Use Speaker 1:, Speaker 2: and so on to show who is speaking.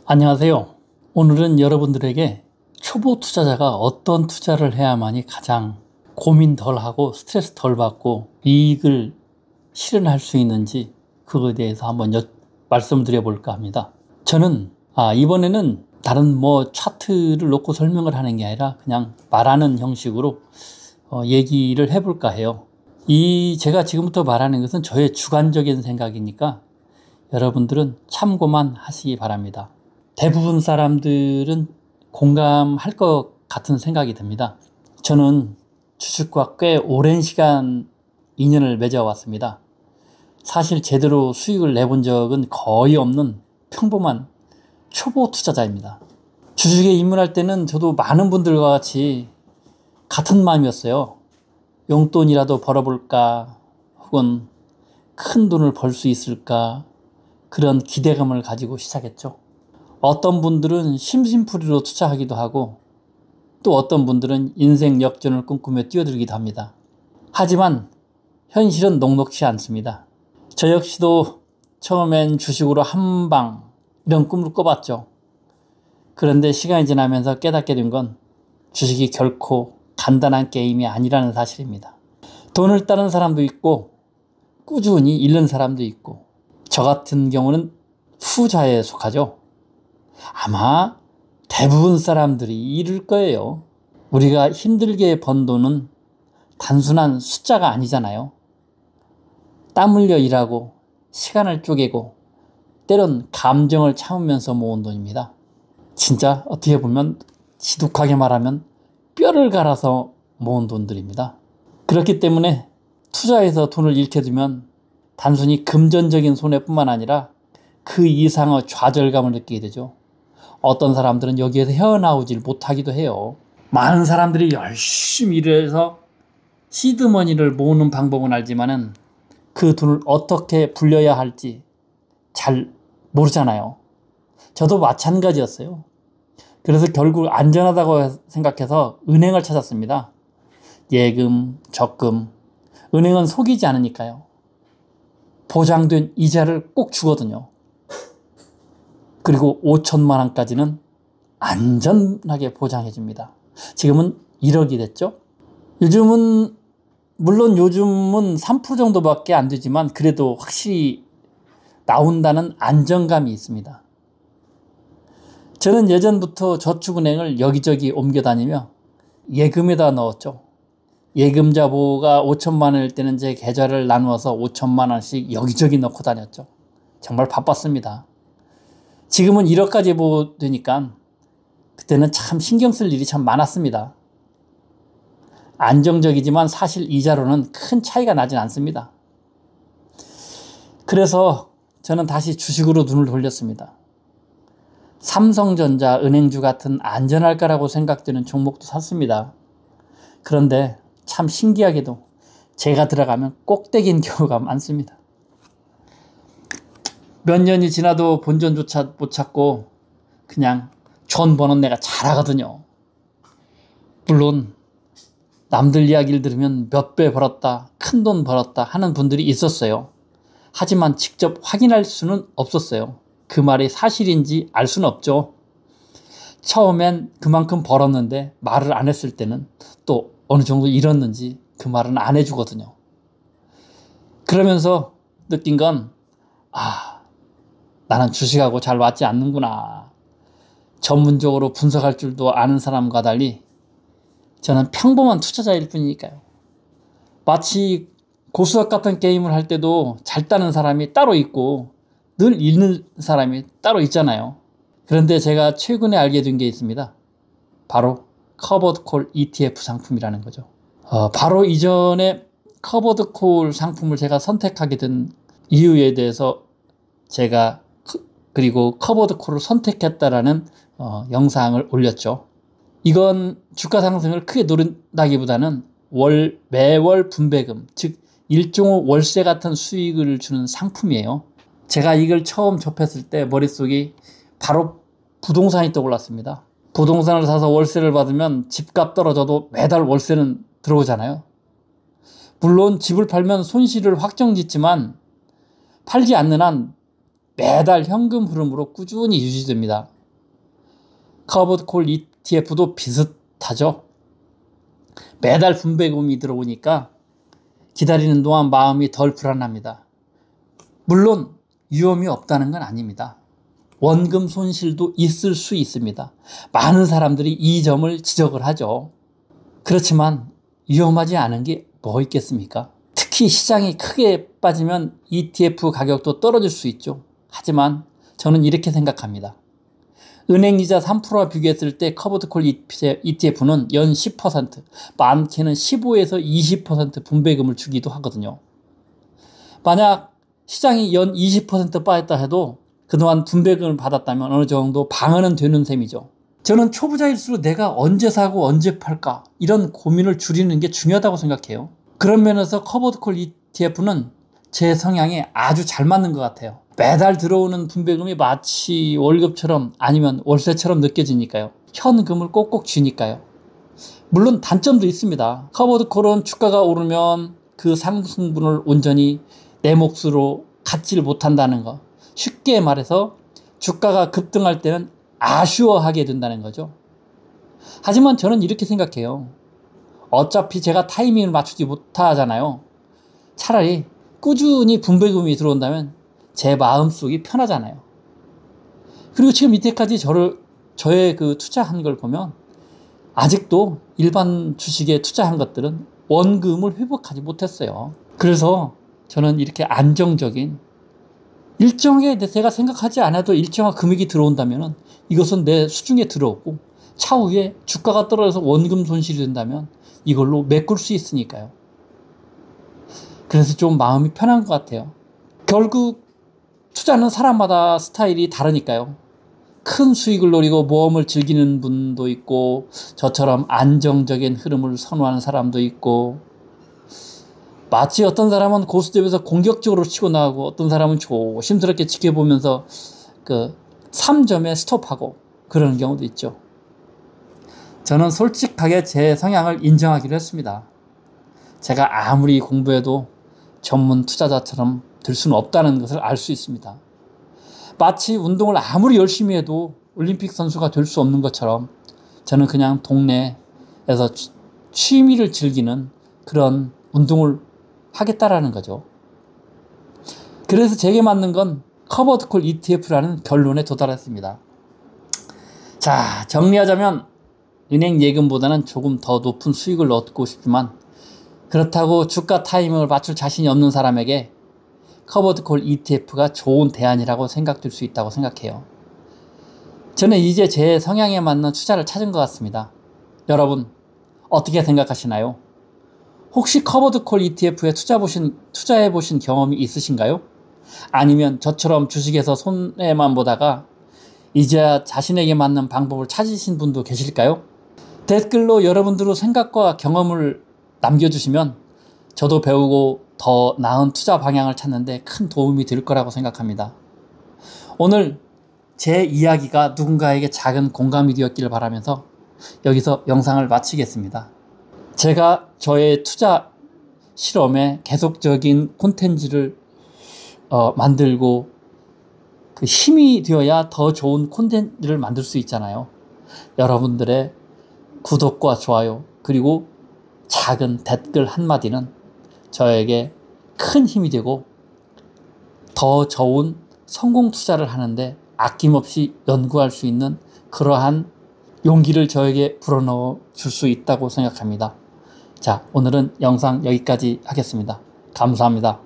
Speaker 1: 안녕하세요. 오늘은 여러분들에게 초보 투자자가 어떤 투자를 해야만이 가장 고민 덜하고 스트레스 덜 받고 이익을 실현할 수 있는지 그거에 대해서 한번 말씀드려 볼까 합니다. 저는 이번에는 다른 차트를 놓고 설명을 하는 게 아니라 그냥 말하는 형식으로 얘기를 해볼까 해요. 제가 지금부터 말하는 것은 저의 주관적인 생각이니까 여러분들은 참고만 하시기 바랍니다. 대부분 사람들은 공감할 것 같은 생각이 듭니다. 저는 주식과 꽤 오랜 시간 인연을 맺어왔습니다. 사실 제대로 수익을 내본 적은 거의 없는 평범한 초보 투자자입니다. 주식에 입문할 때는 저도 많은 분들과 같이 같은 마음이었어요. 용돈이라도 벌어볼까, 혹은 큰 돈을 벌 수 있을까, 그런 기대감을 가지고 시작했죠. 어떤 분들은 심심풀이로 투자하기도 하고 또 어떤 분들은 인생 역전을 꿈꾸며 뛰어들기도 합니다. 하지만 현실은 녹록지 않습니다. 저 역시도 처음엔 주식으로 한방 이런 꿈을 꿔봤죠. 그런데 시간이 지나면서 깨닫게 된 건 주식이 결코 간단한 게임이 아니라는 사실입니다. 돈을 따는 사람도 있고 꾸준히 잃는 사람도 있고 저 같은 경우는 후자에 속하죠. 아마 대부분 사람들이 잃을 거예요. 우리가 힘들게 번 돈은 단순한 숫자가 아니잖아요. 땀 흘려 일하고 시간을 쪼개고 때론 감정을 참으면서 모은 돈입니다. 진짜 어떻게 보면 지독하게 말하면 뼈를 갈아서 모은 돈들입니다. 그렇기 때문에 투자해서 돈을 잃게 되면 단순히 금전적인 손해뿐만 아니라 그 이상의 좌절감을 느끼게 되죠. 어떤 사람들은 여기에서 헤어나오질 못하기도 해요. 많은 사람들이 열심히 일해서 시드머니를 모으는 방법은 알지만은 그 돈을 어떻게 불려야 할지 잘 모르잖아요. 저도 마찬가지였어요. 그래서 결국 안전하다고 생각해서 은행을 찾았습니다. 예금, 적금. 은행은 속이지 않으니까요. 보장된 이자를 꼭 주거든요. 그리고 5천만 원까지는 안전하게 보장해 줍니다. 지금은 1억이 됐죠. 물론 요즘은 3% 정도밖에 안 되지만 그래도 확실히 나온다는 안정감이 있습니다. 저는 예전부터 저축은행을 여기저기 옮겨 다니며 예금에다 넣었죠. 예금자 보호가 5천만 원일 때는 제 계좌를 나누어서 5천만 원씩 여기저기 넣고 다녔죠. 정말 바빴습니다. 지금은 1억까지 보되니까 그때는 참 신경 쓸 일이 참 많았습니다. 안정적이지만 사실 이자로는 큰 차이가 나진 않습니다. 그래서 저는 다시 주식으로 눈을 돌렸습니다. 삼성전자, 은행주 같은 안전할 거라고 생각되는 종목도 샀습니다. 그런데 참 신기하게도 제가 들어가면 꼭대기인 경우가 많습니다. 몇 년이 지나도 본전조차 못 찾고 그냥 돈 버는 내가 잘하거든요. 물론 남들 이야기를 들으면 몇 배 벌었다, 큰 돈 벌었다 하는 분들이 있었어요. 하지만 직접 확인할 수는 없었어요. 그 말이 사실인지 알 수는 없죠. 처음엔 그만큼 벌었는데 말을 안 했을 때는 또 어느 정도 잃었는지 그 말은 안 해주거든요. 그러면서 느낀 건 나는 주식하고 잘 맞지 않는구나. 전문적으로 분석할 줄도 아는 사람과 달리 저는 평범한 투자자일 뿐이니까요. 마치 고수학 같은 게임을 할 때도 잘 따는 사람이 따로 있고 늘 잃는 사람이 따로 있잖아요. 그런데 제가 최근에 알게 된 게 있습니다. 바로 커버드 콜 ETF 상품이라는 거죠. 바로 이전에 커버드 콜 상품을 제가 선택하게 된 이유에 대해서 제가 그리고 커버드 콜을 선택했다라는 영상을 올렸죠. 이건 주가 상승을 크게 노린다기보다는 매월 분배금, 즉 일종의 월세 같은 수익을 주는 상품이에요. 제가 이걸 처음 접했을 때 머릿속이 바로 부동산이 떠올랐습니다. 부동산을 사서 월세를 받으면 집값 떨어져도 매달 월세는 들어오잖아요. 물론 집을 팔면 손실을 확정짓지만 팔지 않는 한 매달 현금 흐름으로 꾸준히 유지됩니다. 커버드 콜 ETF도 비슷하죠. 매달 분배금이 들어오니까 기다리는 동안 마음이 덜 불안합니다. 물론 위험이 없다는 건 아닙니다. 원금 손실도 있을 수 있습니다. 많은 사람들이 이 점을 지적을 하죠. 그렇지만 위험하지 않은 게 뭐 있겠습니까? 특히 시장이 크게 빠지면 ETF 가격도 떨어질 수 있죠. 하지만 저는 이렇게 생각합니다. 은행이자 3%와 비교했을 때 커버드 콜 ETF는 연 10%, 많게는 15에서 20% 분배금을 주기도 하거든요. 만약 시장이 연 20% 빠졌다 해도 그동안 분배금을 받았다면 어느 정도 방어는 되는 셈이죠. 저는 초보자일수록 내가 언제 사고 언제 팔까 이런 고민을 줄이는 게 중요하다고 생각해요. 그런 면에서 커버드 콜 ETF는 제 성향에 아주 잘 맞는 것 같아요. 매달 들어오는 분배금이 마치 월급처럼 아니면 월세처럼 느껴지니까요. 현금을 꼭꼭 쥐니까요. 물론 단점도 있습니다. 커버드 콜은 주가가 오르면 그 상승분을 온전히 내 몫으로 갖지를 못한다는 거. 쉽게 말해서 주가가 급등할 때는 아쉬워하게 된다는 거죠. 하지만 저는 이렇게 생각해요. 어차피 제가 타이밍을 맞추지 못하잖아요. 차라리 꾸준히 분배금이 들어온다면 제 마음속이 편하잖아요. 그리고 지금 이때까지 저의 그 투자한 걸 보면 아직도 일반 주식에 투자한 것들은 원금을 회복하지 못했어요. 그래서 저는 이렇게 안정적인 일정하게 제가 생각하지 않아도 일정한 금액이 들어온다면 이것은 내 수중에 들어오고 차후에 주가가 떨어져서 원금 손실이 된다면 이걸로 메꿀 수 있으니까요. 그래서 좀 마음이 편한 것 같아요. 결국 투자는 사람마다 스타일이 다르니까요. 큰 수익을 노리고 모험을 즐기는 분도 있고 저처럼 안정적인 흐름을 선호하는 사람도 있고 마치 어떤 사람은 고수톱에서 공격적으로 치고 나가고 어떤 사람은 조심스럽게 지켜보면서 그 3점에 스톱하고 그러는 경우도 있죠. 저는 솔직하게 제 성향을 인정하기로 했습니다. 제가 아무리 공부해도 전문 투자자처럼 될 수는 없다는 것을 알 수 있습니다. 마치 운동을 아무리 열심히 해도 올림픽 선수가 될 수 없는 것처럼 저는 그냥 동네에서 취미를 즐기는 그런 운동을 하겠다라는 거죠. 그래서 제게 맞는 건 커버드 콜 ETF라는 결론에 도달했습니다. 자, 정리하자면 은행 예금보다는 조금 더 높은 수익을 얻고 싶지만 그렇다고 주가 타이밍을 맞출 자신이 없는 사람에게 커버드 콜 ETF가 좋은 대안이라고 생각될 수 있다고 생각해요. 저는 이제 제 성향에 맞는 투자를 찾은 것 같습니다. 여러분 어떻게 생각하시나요? 혹시 커버드 콜 ETF에 투자해 보신 경험이 있으신가요? 아니면 저처럼 주식에서 손해만 보다가 이제야 자신에게 맞는 방법을 찾으신 분도 계실까요? 댓글로 여러분들의 생각과 경험을 남겨주시면 저도 배우고 더 나은 투자 방향을 찾는데 큰 도움이 될 거라고 생각합니다. 오늘 제 이야기가 누군가에게 작은 공감이 되었기를 바라면서 여기서 영상을 마치겠습니다. 제가 저의 투자 실험에 계속적인 콘텐츠를 만들고 그 힘이 되어야 더 좋은 콘텐츠를 만들 수 있잖아요. 여러분들의 구독과 좋아요 그리고 작은 댓글 한마디는 저에게 큰 힘이 되고 더 좋은 성공 투자를 하는데 아낌없이 연구할 수 있는 그러한 용기를 저에게 불어넣어 줄 수 있다고 생각합니다. 자, 오늘은 영상 여기까지 하겠습니다. 감사합니다.